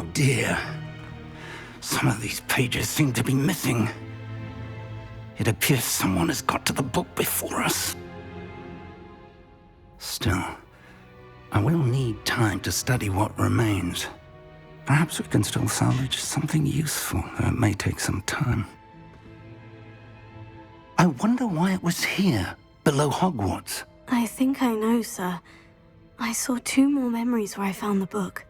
Oh dear. Some of these pages seem to be missing. It appears someone has got to the book before us. Still, I will need time to study what remains. Perhaps we can still salvage something useful, though it may take some time. I wonder why it was here, below Hogwarts. I think I know, sir. I saw 2 more memories where I found the book.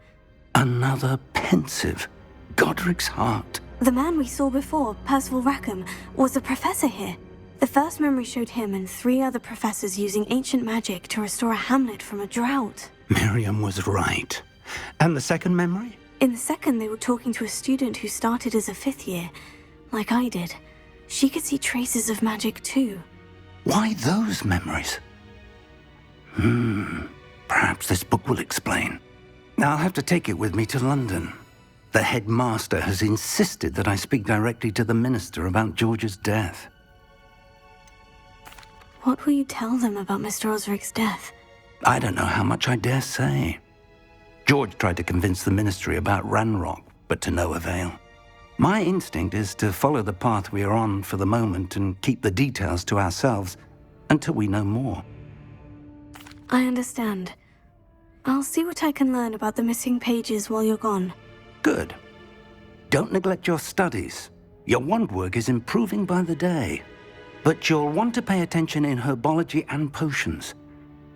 Another pensive. Godric's heart. The man we saw before, Percival Rackham, was a professor here. The first memory showed him and 3 other professors using ancient magic to restore a hamlet from a drought. Miriam was right. And the second memory? In the second, they were talking to a student who started as a 5th year, like I did. She could see traces of magic too. Why those memories? Perhaps this book will explain. I'll have to take it with me to London. The headmaster has insisted that I speak directly to the minister about George's death. What will you tell them about Mr. Osric's death? I don't know how much I dare say. George tried to convince the ministry about Ranrock, but to no avail. My instinct is to follow the path we are on for the moment and keep the details to ourselves until we know more. I understand. I'll see what I can learn about the missing pages while you're gone. Good. Don't neglect your studies. Your wand work is improving by the day. But you'll want to pay attention in herbology and potions.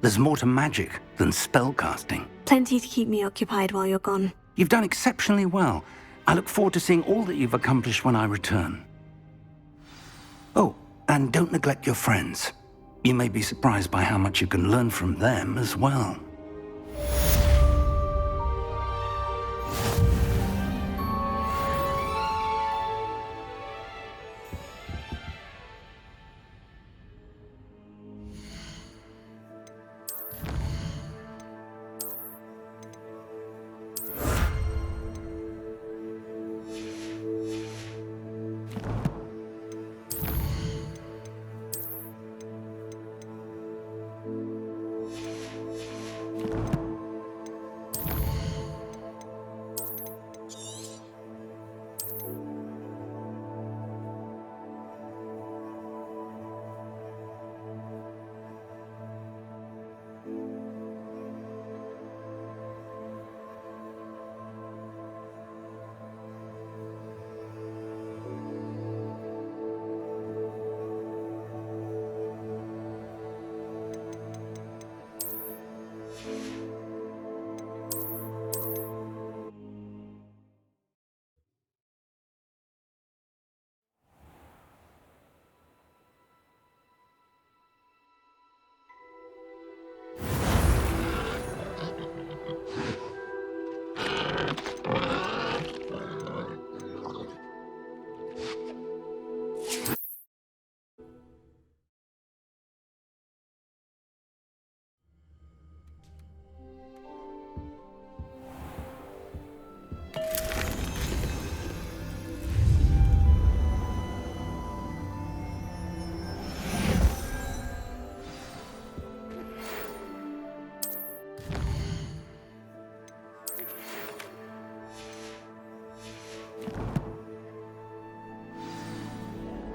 There's more to magic than spellcasting. Plenty to keep me occupied while you're gone. You've done exceptionally well. I look forward to seeing all that you've accomplished when I return. Oh, and don't neglect your friends. You may be surprised by how much you can learn from them as well.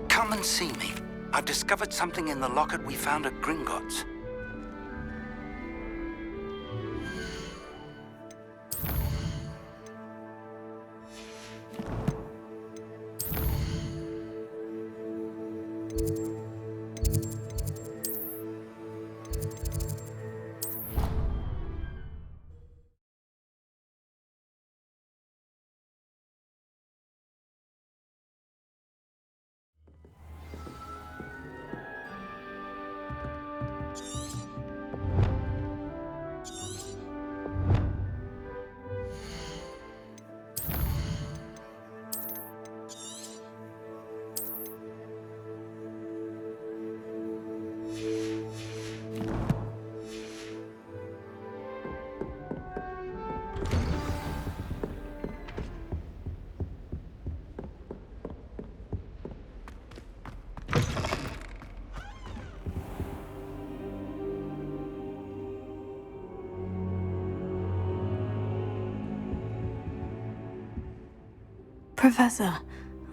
Come and see me. I've discovered something in the locket we found at Gringotts. Professor,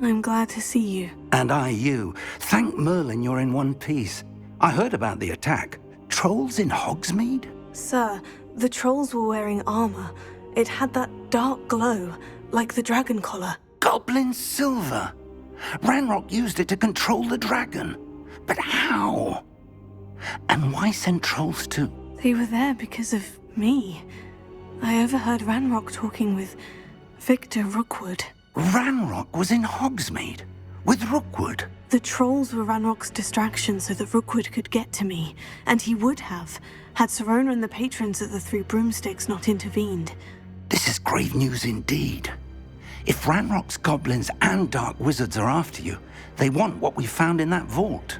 I'm glad to see you. And I you. Thank Merlin you're in one piece. I heard about the attack. Trolls in Hogsmeade? Sir, the trolls were wearing armor. It had that dark glow, like the dragon collar. Goblin silver! Ranrock used it to control the dragon. But how? And why send trolls too? They were there because of me. I overheard Ranrock talking with Victor Rookwood. Ranrock was in Hogsmeade? With Rookwood? The trolls were Ranrock's distraction so that Rookwood could get to me, and he would have, had Serona and the patrons of the Three Broomsticks not intervened. This is grave news indeed. If Ranrock's goblins and dark wizards are after you, they want what we found in that vault.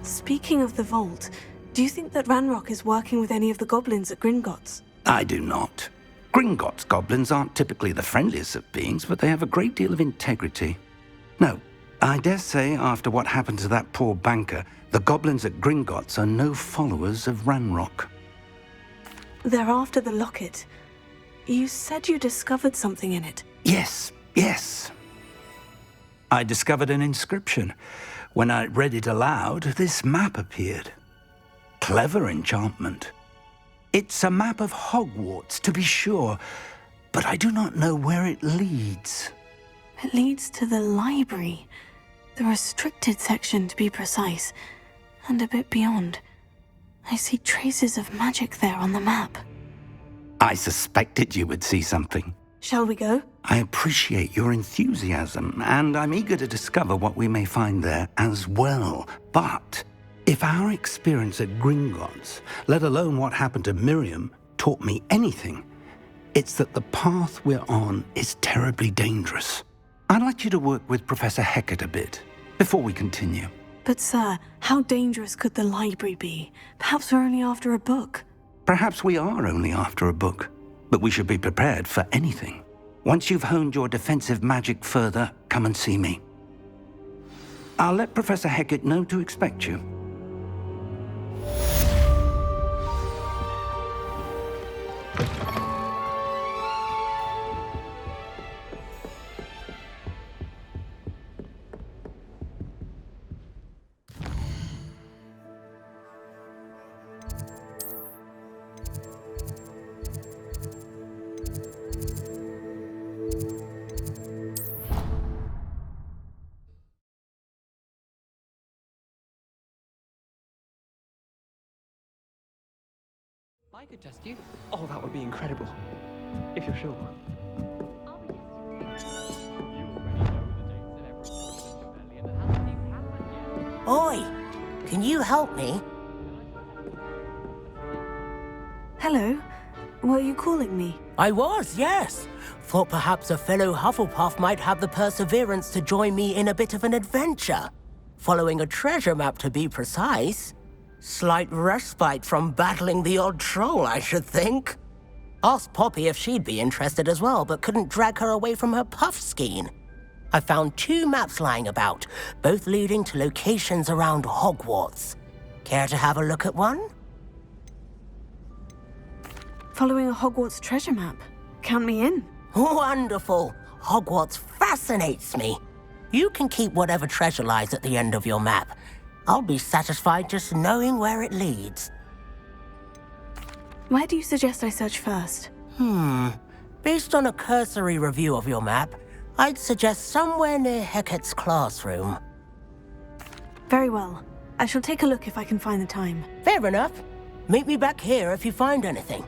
Speaking of the vault, do you think that Ranrock is working with any of the goblins at Gringotts? I do not. Gringotts goblins aren't typically the friendliest of beings, but they have a great deal of integrity. No, I dare say after what happened to that poor banker, the goblins at Gringotts are no followers of Ranrock. They're after the locket. You said you discovered something in it. Yes. I discovered an inscription. When I read it aloud, this map appeared. Clever enchantment. It's a map of Hogwarts, to be sure, but I do not know where it leads. It leads to the library. The restricted section, to be precise, and a bit beyond. I see traces of magic there on the map. I suspected you would see something. Shall we go? I appreciate your enthusiasm, and I'm eager to discover what we may find there as well. But if our experience at Gringotts, let alone what happened to Miriam, taught me anything, it's that the path we're on is terribly dangerous. I'd like you to work with Professor Hecat a bit before we continue. But sir, how dangerous could the library be? Perhaps we're only after a book. Perhaps we are only after a book, but we should be prepared for anything. Once you've honed your defensive magic further, come and see me. I'll let Professor Hecat know to expect you. I could test you. Oh, that would be incredible. If you're sure. Oi! Can you help me? Hello? Were you calling me? I was, yes. Thought perhaps a fellow Hufflepuff might have the perseverance to join me in a bit of an adventure. Following a treasure map, to be precise. Slight respite from battling the odd troll, I should think. Asked Poppy if she'd be interested as well, but couldn't drag her away from her puff skein. I found 2 maps lying about, both leading to locations around Hogwarts. Care to have a look at one? Following a Hogwarts treasure map. Count me in. Wonderful. Hogwarts fascinates me. You can keep whatever treasure lies at the end of your map. I'll be satisfied just knowing where it leads. Where do you suggest I search first? Based on a cursory review of your map, I'd suggest somewhere near Hecat's classroom. Very well. I shall take a look if I can find the time. Fair enough. Meet me back here if you find anything.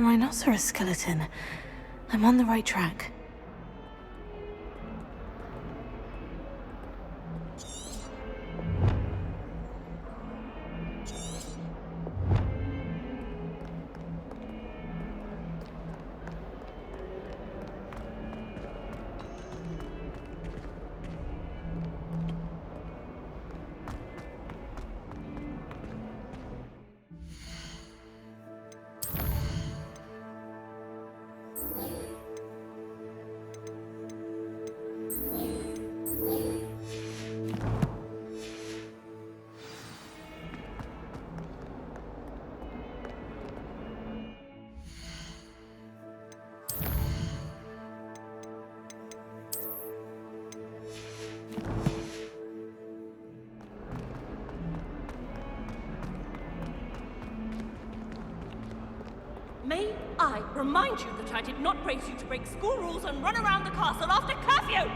rhinoceros skeleton. I'm on the right track. May I remind you that I did not raise you to break school rules and run around the castle after curfew?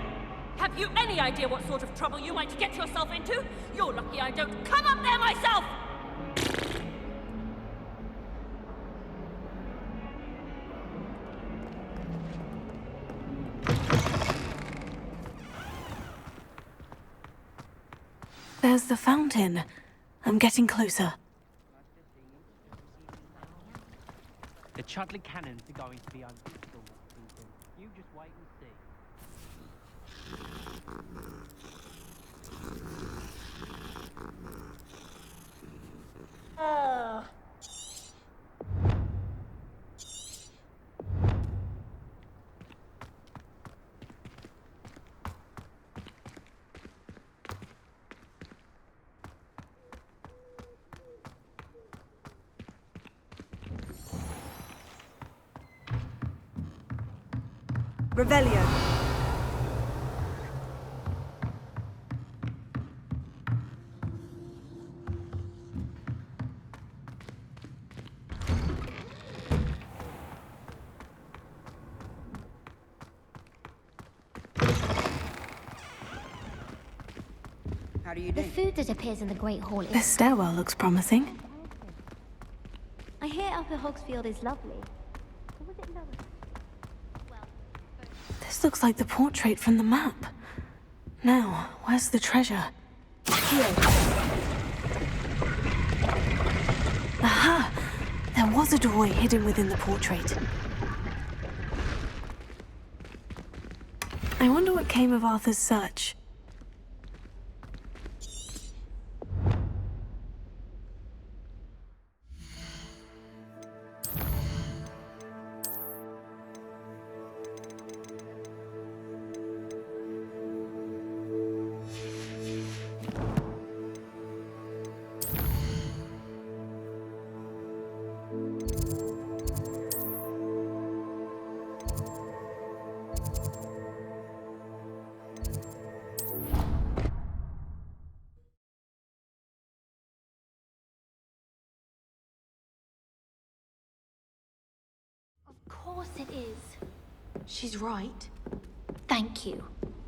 Have you any idea what sort of trouble you might get yourself into? You're lucky I don't come up there myself! There's the fountain. I'm getting closer. The Chudley cannons are going to be unpistoled, Ethan. You just wait and see. Revelio. How do you do? The food that appears in the Great Hall This is... stairwell looks promising. I hear Upper Hogsfield is lovely. Or was it lower? This looks like the portrait from the map. Now, where's the treasure? Here. Aha! There was a doorway hidden within the portrait. I wonder what came of Arthur's search. Of course it is. She's right. Thank you.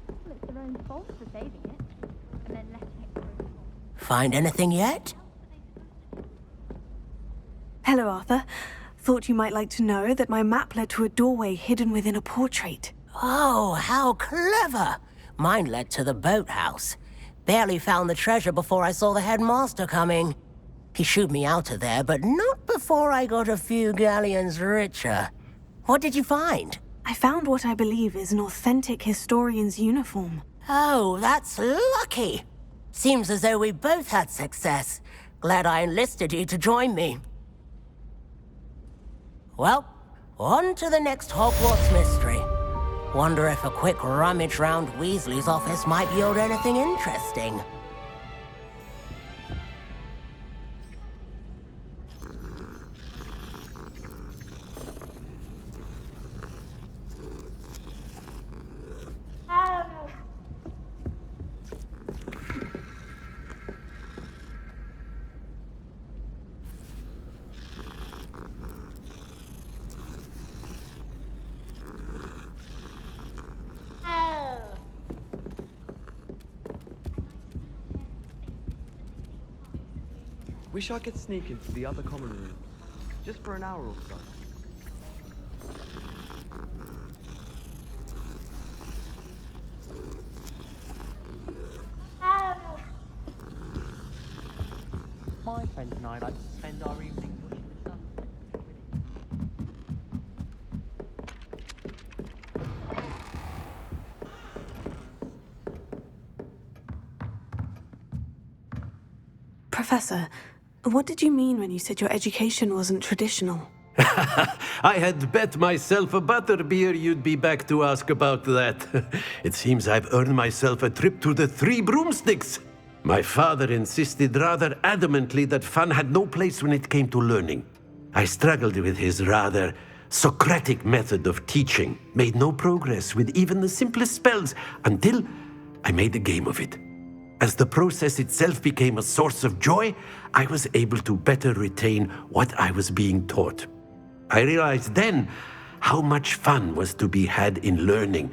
Well, it's their own fault for saving it, and then letting it go. Find anything yet? Hello, Arthur. Thought you might like to know that my map led to a doorway hidden within a portrait. Oh, how clever! Mine led to the boathouse. Barely found the treasure before I saw the headmaster coming. He shooed me out of there, but not before I got a few galleons richer. What did you find? I found what I believe is an authentic historian's uniform. Oh, that's lucky. Seems as though we both had success. Glad I enlisted you to join me. Well, on to the next Hogwarts mystery. Wonder if a quick rummage round Weasley's office might yield anything interesting. Wish I could sneak into the other common room. Just for an hour or so. friends and I like to spend our evenings watching the sun. Professor, what did you mean when you said your education wasn't traditional? I had bet myself a butterbeer you'd be back to ask about that. It seems I've earned myself a trip to the Three Broomsticks. My father insisted rather adamantly that fun had no place when it came to learning. I struggled with his rather Socratic method of teaching, made no progress with even the simplest spells until I made a game of it. As the process itself became a source of joy, I was able to better retain what I was being taught. I realized then how much fun was to be had in learning,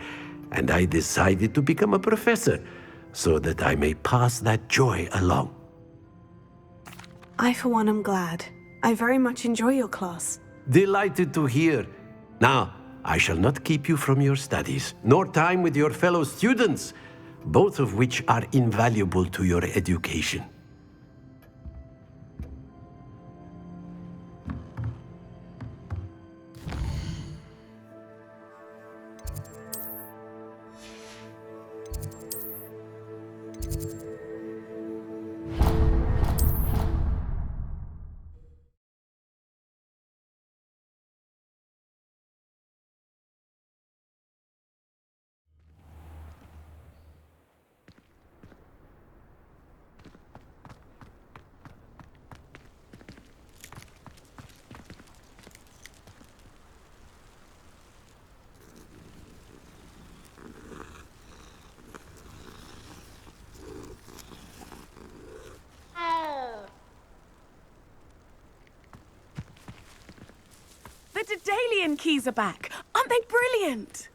and I decided to become a professor so that I may pass that joy along. I, for one, am glad. I very much enjoy your class. Delighted to hear. Now, I shall not keep you from your studies, nor time with your fellow students, both of which are invaluable to your education. The Daedalian keys are back. Aren't they brilliant?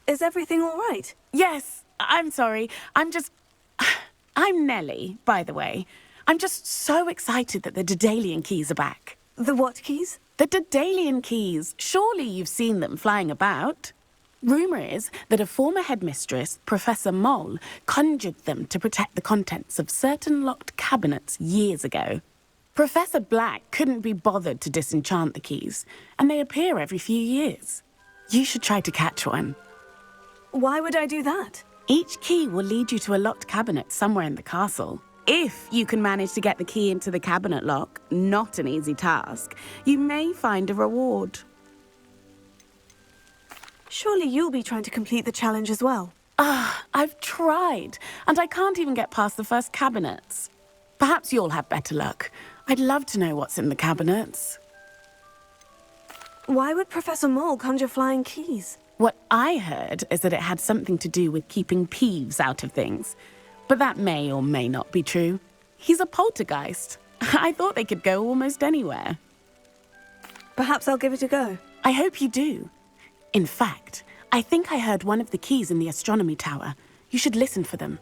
Is everything all right? Yes, I'm sorry. I'm Nellie, by the way. I'm just so excited that the Daedalian keys are back. The what keys? The Daedalian keys. Surely you've seen them flying about. Rumour is that a former headmistress, Professor Mole, conjured them to protect the contents of certain locked cabinets years ago. Professor Black couldn't be bothered to disenchant the keys, and they appear every few years. You should try to catch one. Why would I do that? Each key will lead you to a locked cabinet somewhere in the castle. If you can manage to get the key into the cabinet lock, not an easy task, you may find a reward. Surely you'll be trying to complete the challenge as well. I've tried, and I can't even get past the first cabinets. Perhaps you'll have better luck. I'd love to know what's in the cabinets. Why would Professor Mole conjure flying keys? What I heard is that it had something to do with keeping Peeves out of things. But that may or may not be true. He's a poltergeist. I thought they could go almost anywhere. Perhaps I'll give it a go. I hope you do. In fact, I think I heard one of the keys in the astronomy tower. You should listen for them.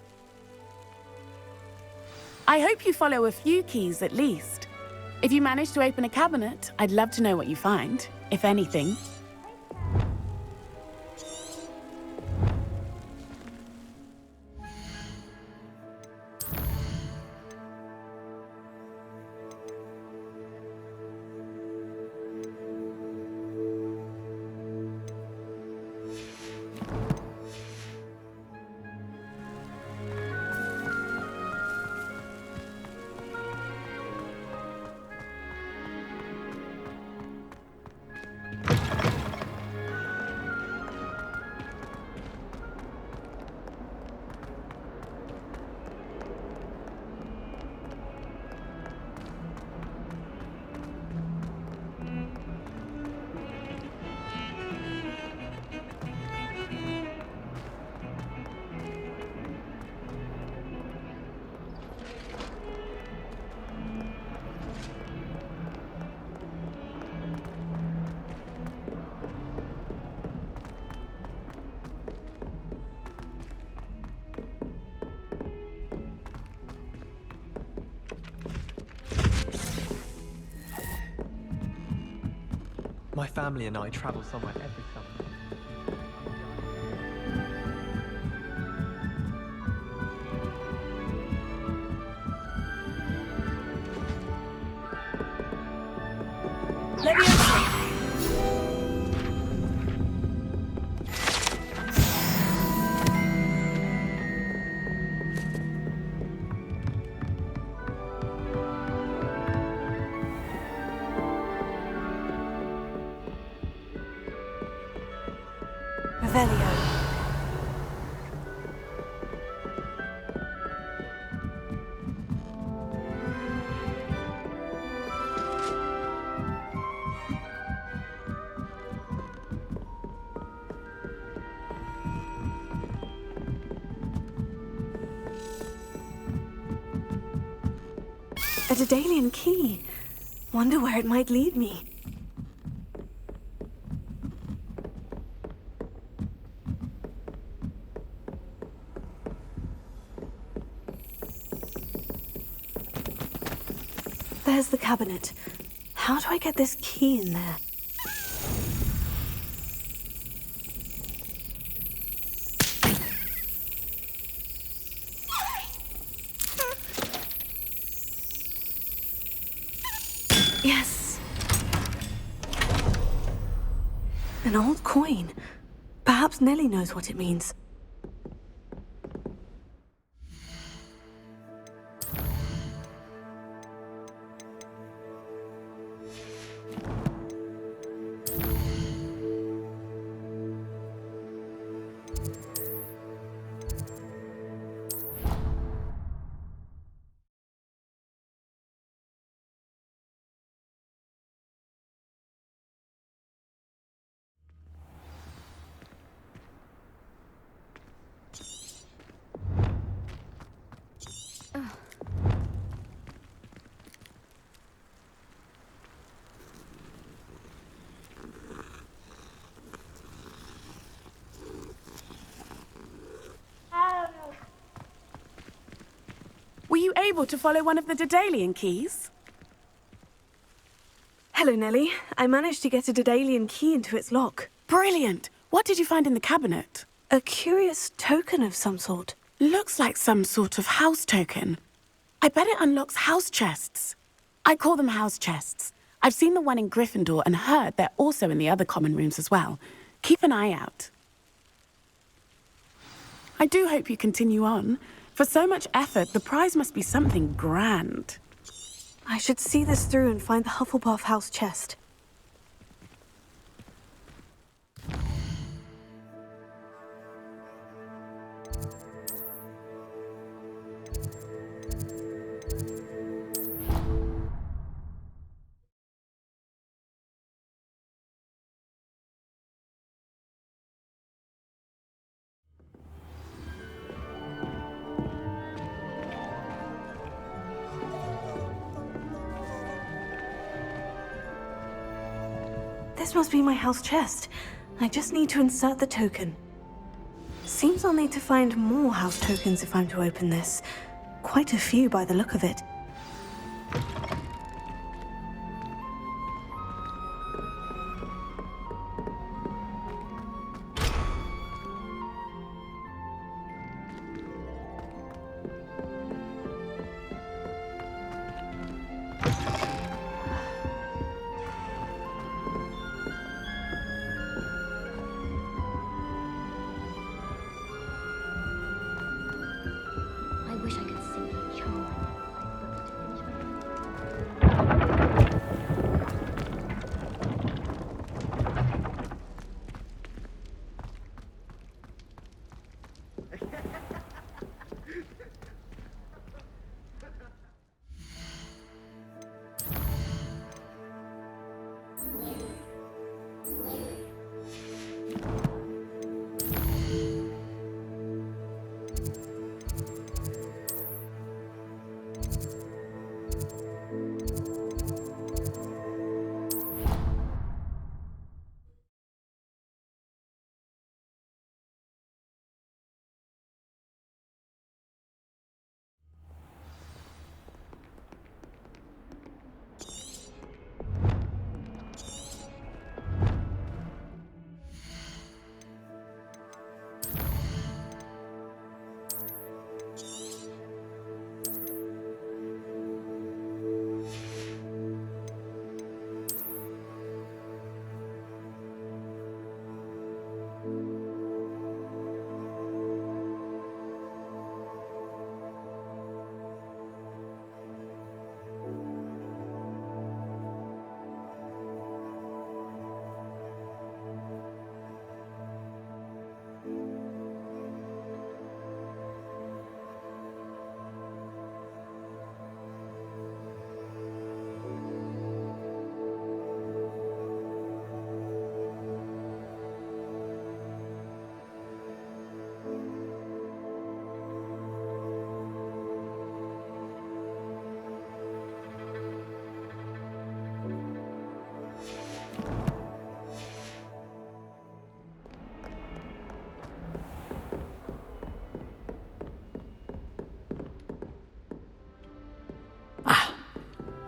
I hope you follow a few keys at least. If you manage to open a cabinet, I'd love to know what you find, if anything. My family and I travel somewhere every summer. Leviosa! Revelio. A Daedalian key. Wonder where it might lead me. There's the cabinet. How do I get this key in there? Yes. An old coin. Perhaps Nellie knows what it means. Were you able to follow one of the Daedalian keys? Hello, Nellie. I managed to get a Daedalian key into its lock. Brilliant! What did you find in the cabinet? A curious token of some sort. Looks like some sort of house token. I bet it unlocks house chests. I call them house chests. I've seen the one in Gryffindor and heard they're also in the other common rooms as well. Keep an eye out. I do hope you continue on. For so much effort, the prize must be something grand. I should see this through and find the Hufflepuff house chest. This must be my house chest. I just need to insert the token. Seems I'll need to find more house tokens if I'm to open this. Quite a few by the look of it. I wish I could simply charm him.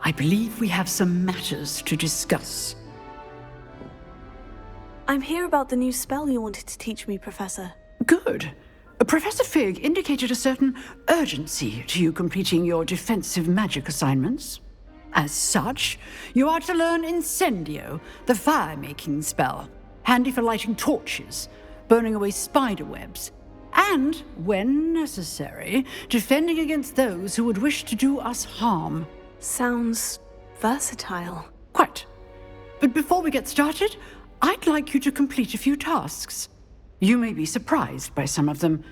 I believe we have some matters to discuss. I'm here about the new spell you wanted to teach me, Professor. Good. Professor Fig indicated a certain urgency to you completing your defensive magic assignments. As such, you are to learn Incendio, the fire-making spell, handy for lighting torches, burning away spider webs, and, when necessary, defending against those who would wish to do us harm. Sounds versatile. Quite. But before we get started, I'd like you to complete a few tasks. You may be surprised by some of them.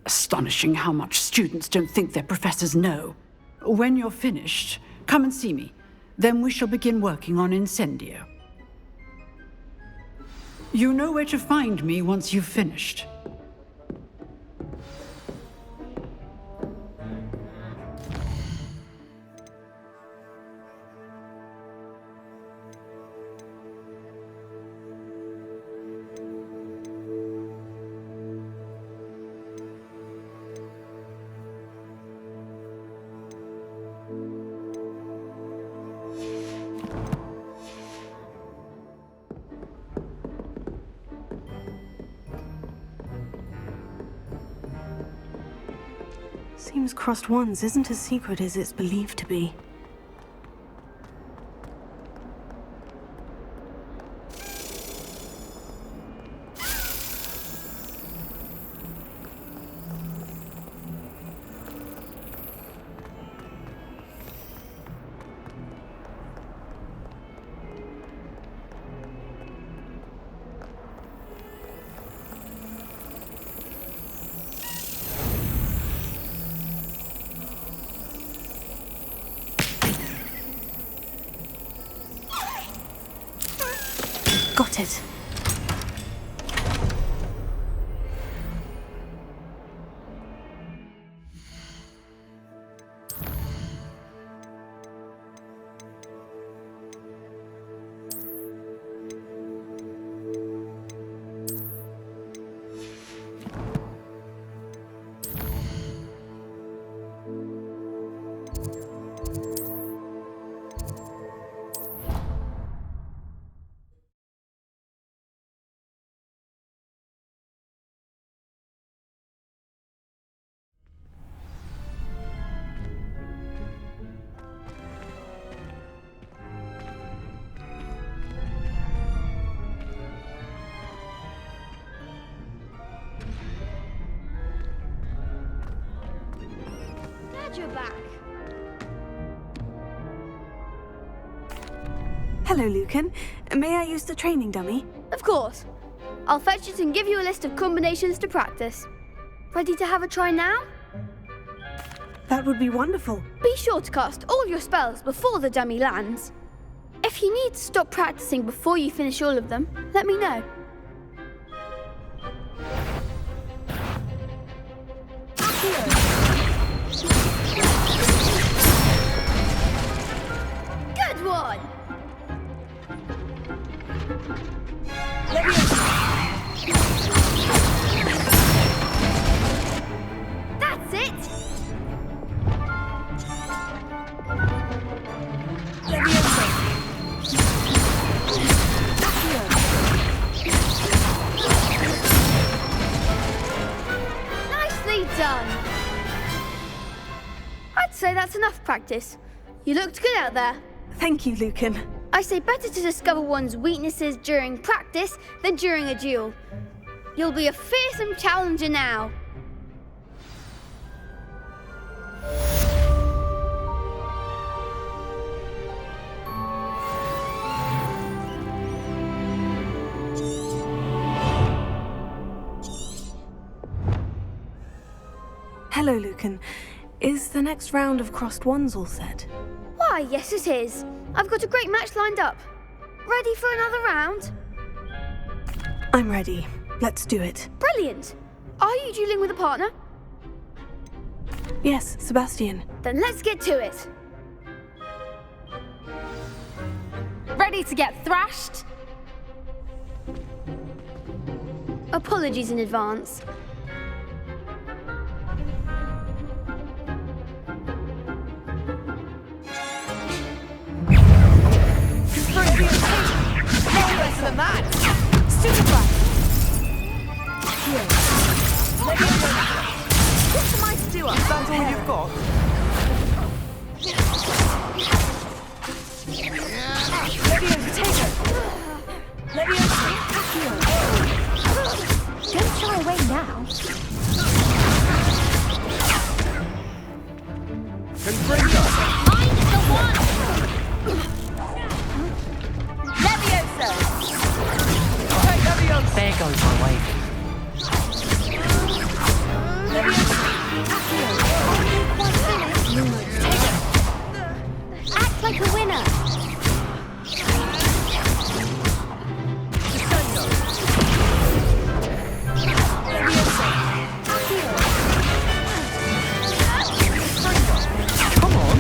Astonishing how much students don't think their professors know. When you're finished, come and see me. Then we shall begin working on Incendio. You know where to find me once you've finished. Seems Crossed Wands isn't as secret as it's believed to be. Got it. You're back. Hello, Lucan. May I use the training dummy? Of course. I'll fetch it and give you a list of combinations to practice. Ready to have a try now? That would be wonderful. Be sure to cast all your spells before the dummy lands. If you need to stop practicing before you finish all of them, let me know. Good one! That's it! Nicely done! I'd say that's enough practice. You looked good out there. Thank you, Lucan. I say better to discover one's weaknesses during practice than during a duel. You'll be a fearsome challenger now. Hello, Lucan. Is the next round of Crossed Wands all set? Why, yes it is. I've got a great match lined up. Ready for another round? I'm ready. Let's do it. Brilliant. Are you dueling with a partner? Yes, Sebastian. Then let's get to it. Ready to get thrashed? Apologies in advance. Don't shy away now. Confringo! Mind the one! Levioso! Take Levioso! There goes my wave. Act like a winner. Come on!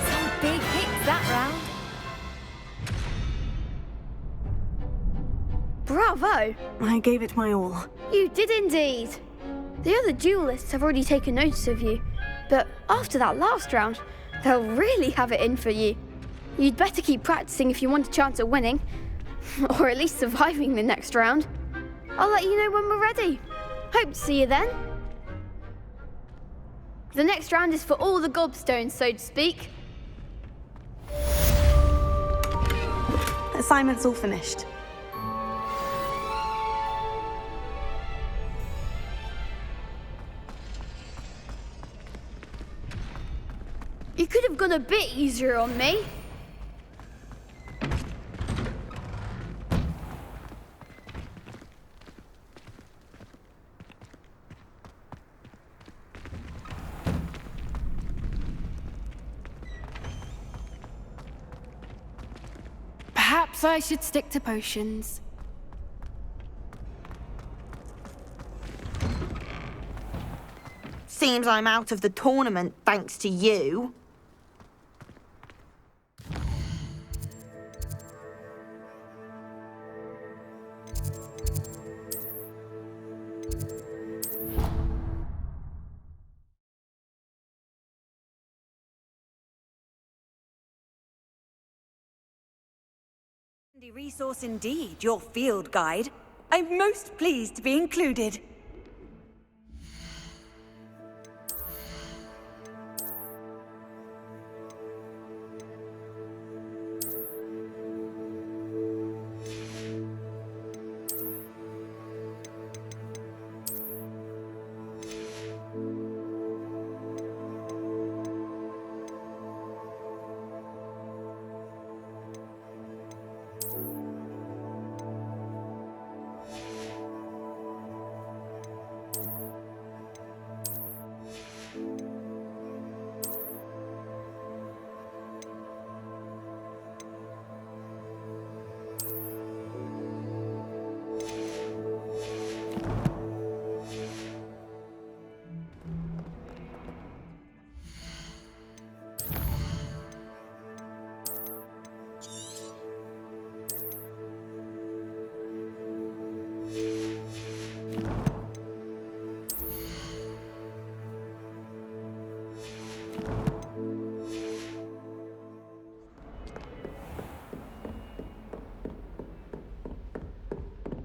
Some big hits that round. Bravo! I gave it my all. You did indeed. The other duelists have already taken notice of you, but after that last round, they'll really have it in for you. You'd better keep practicing if you want a chance at winning, or at least surviving the next round. I'll let you know when we're ready. Hope to see you then. The next round is for all the gobstones, so to speak. Assignment's all finished. You could have gone a bit easier on me. Perhaps I should stick to potions. Seems I'm out of the tournament thanks to you. Resource indeed, your field guide. I'm most pleased to be included.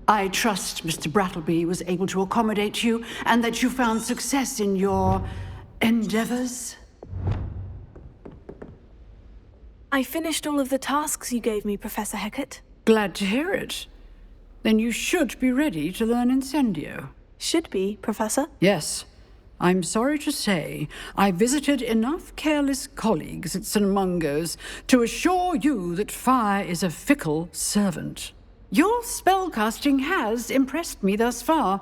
I trust Mr. Brattleby was able to accommodate you and that you found success in your endeavors. I finished all of the tasks you gave me, Professor Hecat. Glad to hear it. Then you should be ready to learn Incendio. Should be, Professor? Yes. I'm sorry to say, I visited enough careless colleagues at St. Mungo's to assure you that fire is a fickle servant. Your spellcasting has impressed me thus far,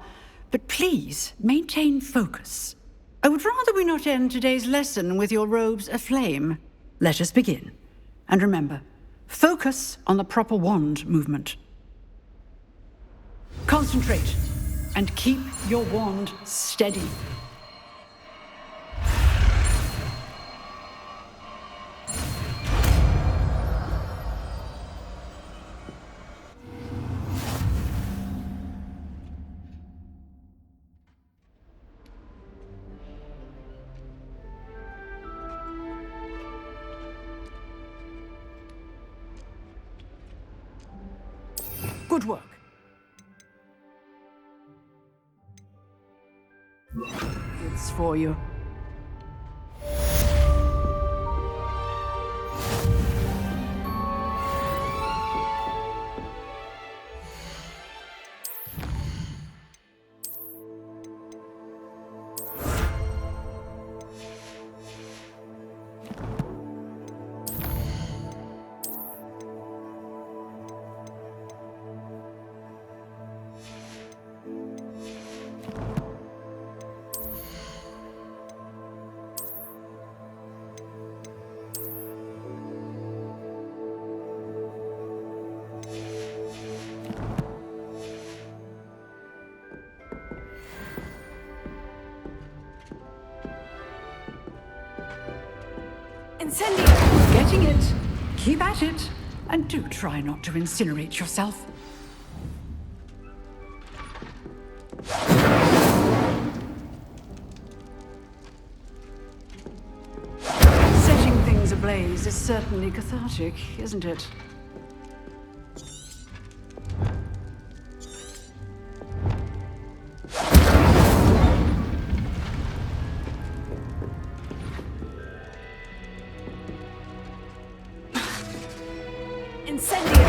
but please maintain focus. I would rather we not end today's lesson with your robes aflame. Let us begin. And remember, focus on the proper wand movement. Concentrate and keep your wand steady. Good work. It's for you. Incendio! Getting it. Keep at it. And do try not to incinerate yourself. Setting things ablaze is certainly cathartic, isn't it? Incendio!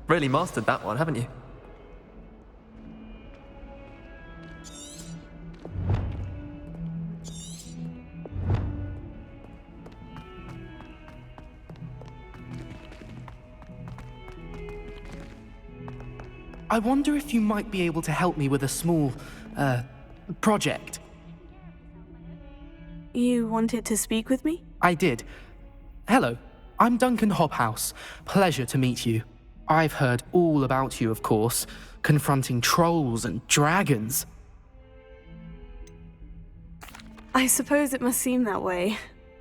Really mastered that one, haven't you? I wonder if you might be able to help me with a small, project. You wanted to speak with me? I did. Hello, I'm Duncan Hobhouse. Pleasure to meet you. I've heard all about you, of course, confronting trolls and dragons. I suppose it must seem that way.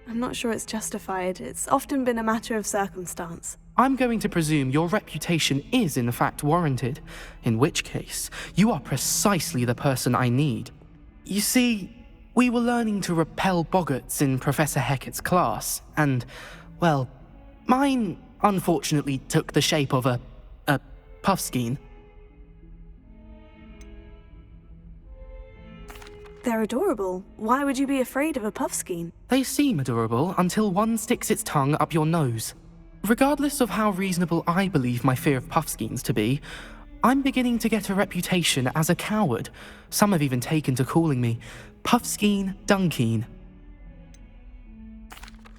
I'm not sure it's justified. It's often been a matter of circumstance. I'm going to presume your reputation is in fact warranted, in which case, you are precisely the person I need. You see, we were learning to repel boggarts in Professor Hecat's class, and, well, mine unfortunately took the shape of a puffskein. They're adorable. Why would you be afraid of a puffskein? They seem adorable until one sticks its tongue up your nose. Regardless of how reasonable I believe my fear of puffskeins to be, I'm beginning to get a reputation as a coward. Some have even taken to calling me Puffskein Dunkeen.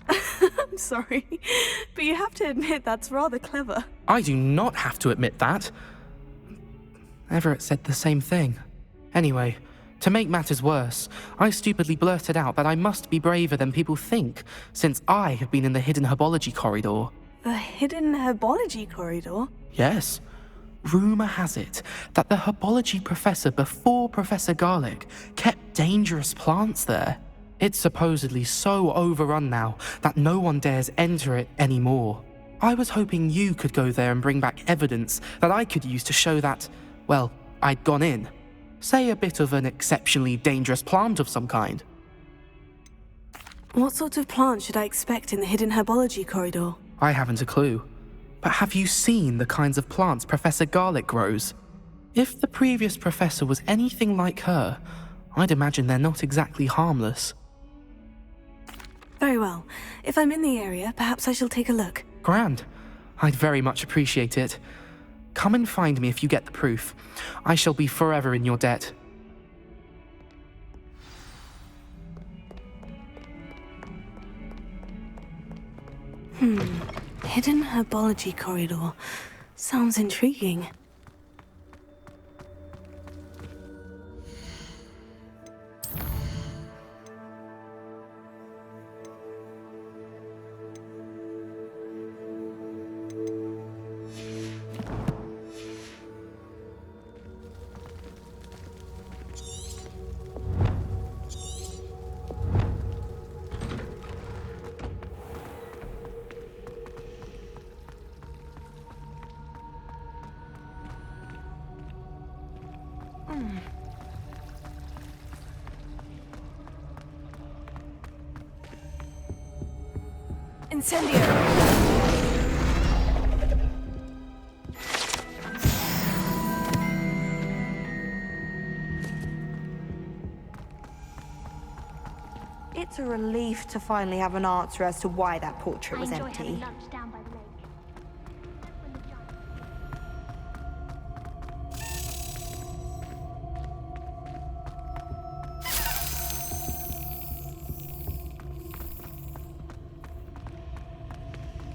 I'm sorry, but you have to admit that's rather clever. I do not have to admit that. Everett said the same thing. Anyway, to make matters worse, I stupidly blurted out that I must be braver than people think, since I have been in the hidden herbology corridor. The hidden herbology corridor? Yes. Rumour has it that the herbology professor before Professor Garlic kept dangerous plants there. It's supposedly so overrun now that no one dares enter it anymore. I was hoping you could go there and bring back evidence that I could use to show that, well, I'd gone in. Say a bit of an exceptionally dangerous plant of some kind. What sort of plant should I expect in the hidden herbology corridor? I haven't a clue. But have you seen the kinds of plants Professor Garlic grows? If the previous professor was anything like her, I'd imagine they're not exactly harmless. Very well. If I'm in the area, perhaps I shall take a look. Grand. I'd very much appreciate it. Come and find me if you get the proof. I shall be forever in your debt. Hidden herbology corridor. Sounds intriguing. Incendio! It's a relief to finally have an answer as to why that portrait was empty.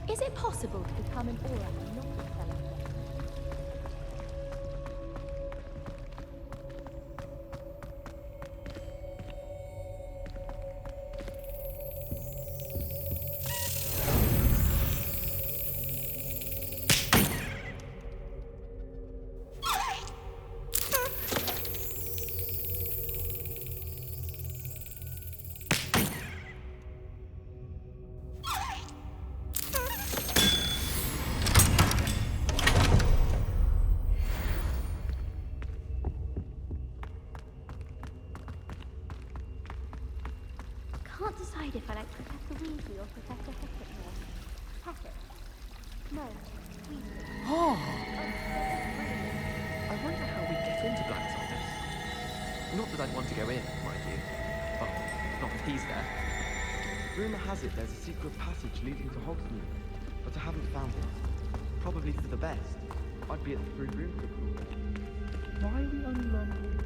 Is it possible to become an aura and not a fellow? Can't decide if I like Professor Weasley or Professor Hackett more. Hackett? No, Weasley. Oh! I wonder how we get into Black's office. Not that I'd want to go in, mind you. Well, not if he's there. Rumour has it there's a secret passage leading to Hogsmeade, but I haven't found it. Probably for the best. I'd be at the Three Room Club. Why are we only learning?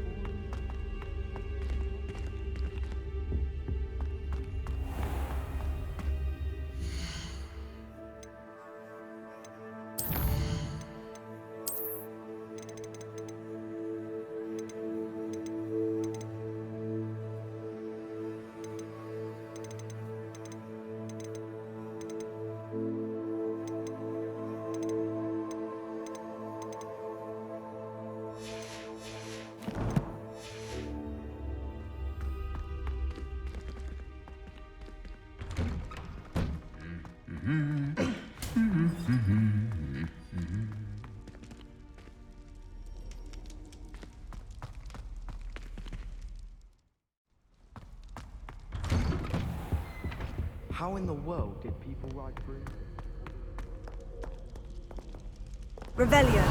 How in the world did people ride through? Revelio.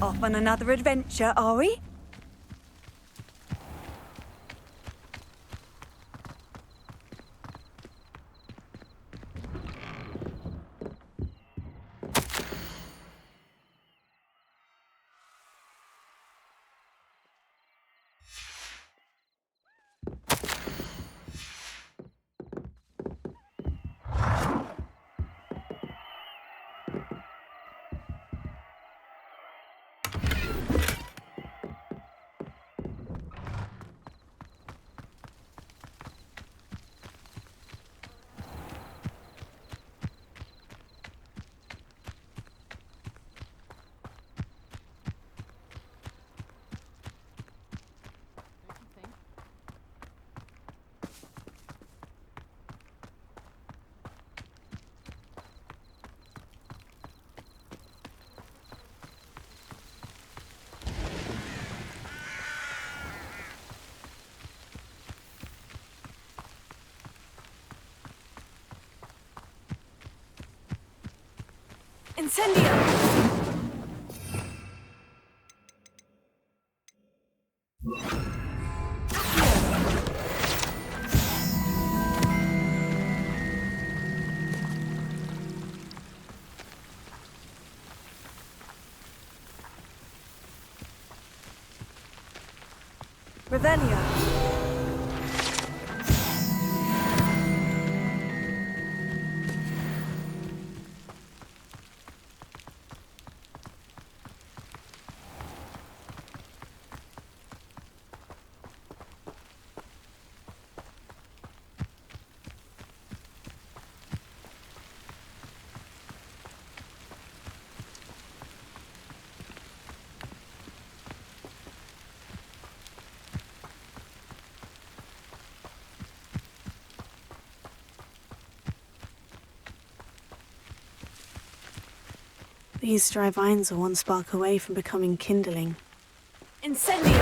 Off on another adventure, are we? Incendio! Revelio. These dry vines are one spark away from becoming kindling. Incendio!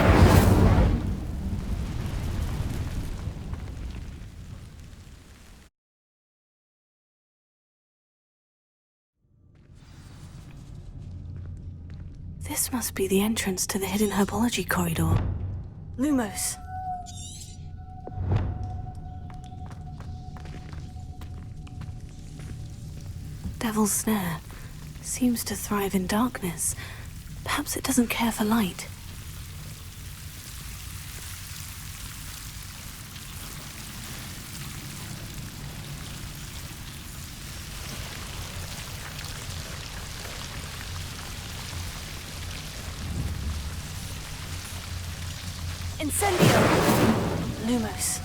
This must be the entrance to the hidden herbology corridor. Lumos. Devil's Snare seems to thrive in darkness. Perhaps it doesn't care for light. Incendio! Lumos.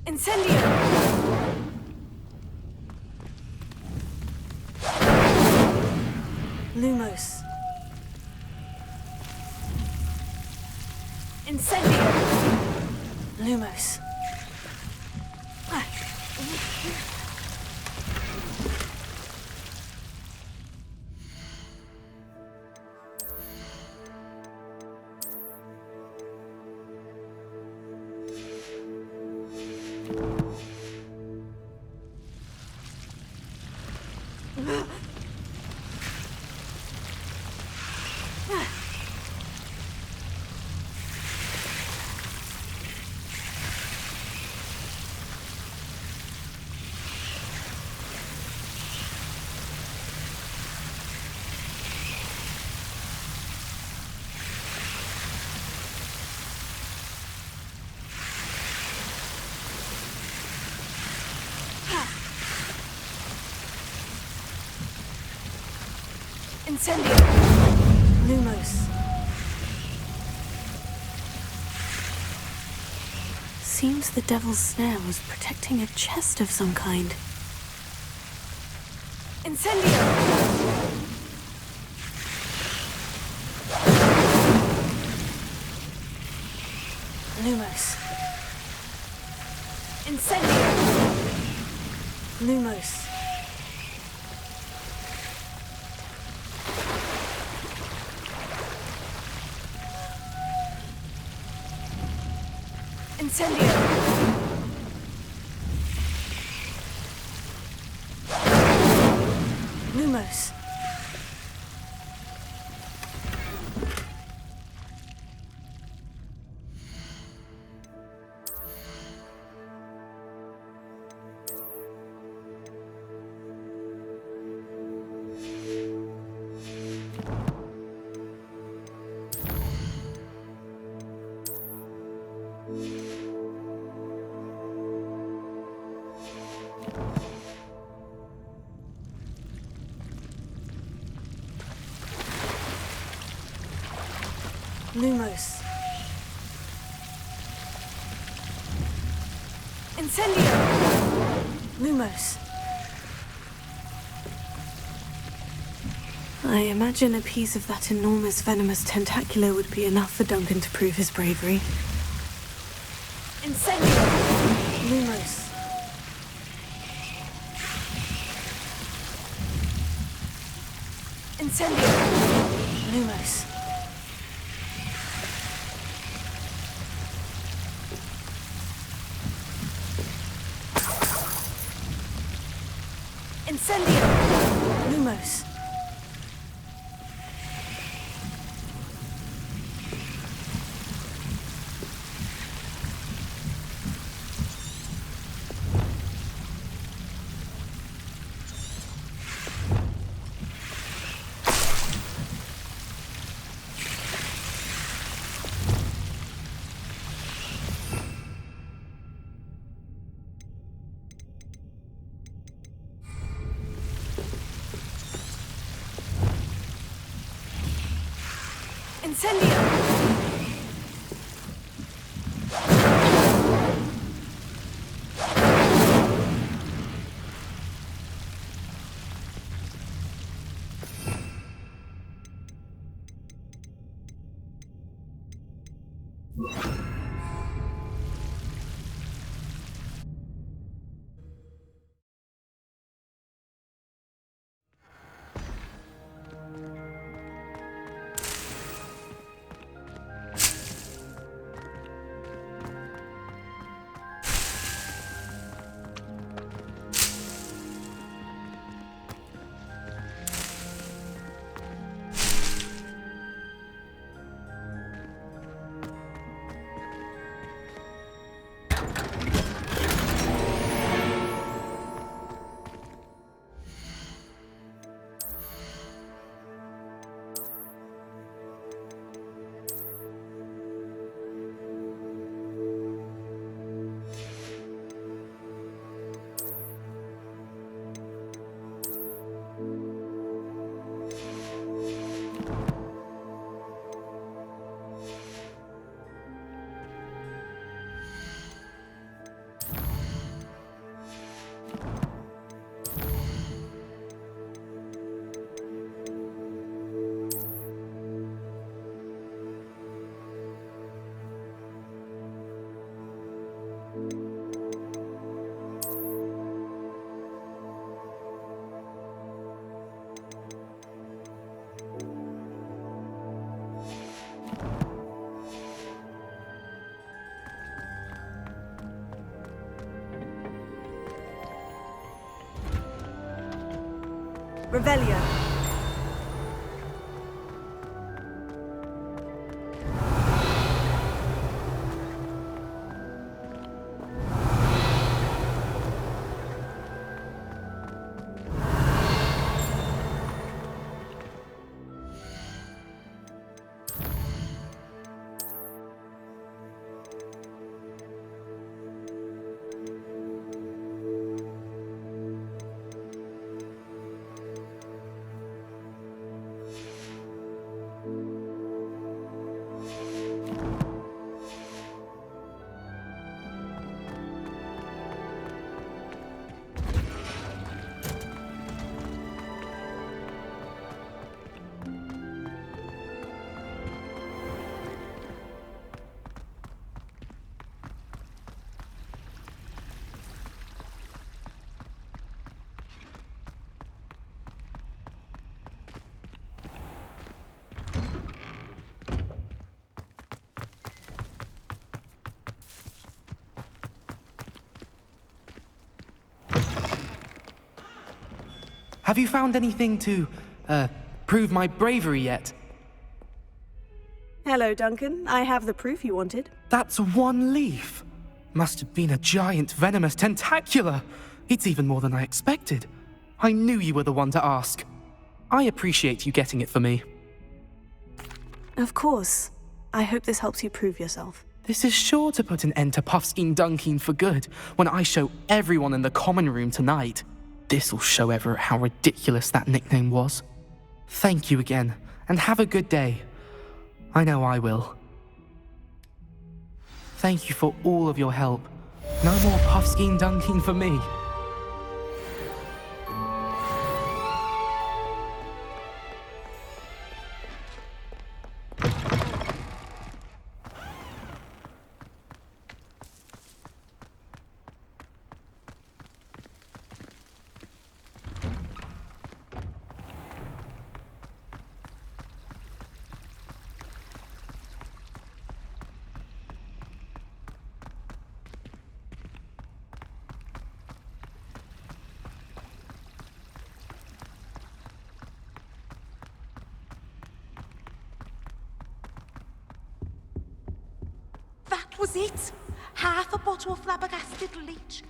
Incendio! Lumos. Incendio! Lumos. Incendio! Lumos. Seems the Devil's Snare was protecting a chest of some kind. Incendio! Lumos. Incendio! Lumos. Incendio! Lumos. Lumos. Incendio! Lumos. I imagine a piece of that enormous venomous tentacular would be enough for Duncan to prove his bravery. Incendio! Lumos. Incendio! Lumos. Incendio! Lumos. Incendio! Revelio. Have you found anything to, prove my bravery yet? Hello, Duncan. I have the proof you wanted. That's one leaf. Must have been a giant venomous tentacula. It's even more than I expected. I knew you were the one to ask. I appreciate you getting it for me. Of course. I hope this helps you prove yourself. This is sure to put an end to Puffskein Dunkin for good when I show everyone in the common room tonight. This'll show Everett how ridiculous that nickname was. Thank you again, and have a good day. I know I will. Thank you for all of your help. No more Puffskein Dunkin for me. was it. Half a bottle of flabbergasted leech.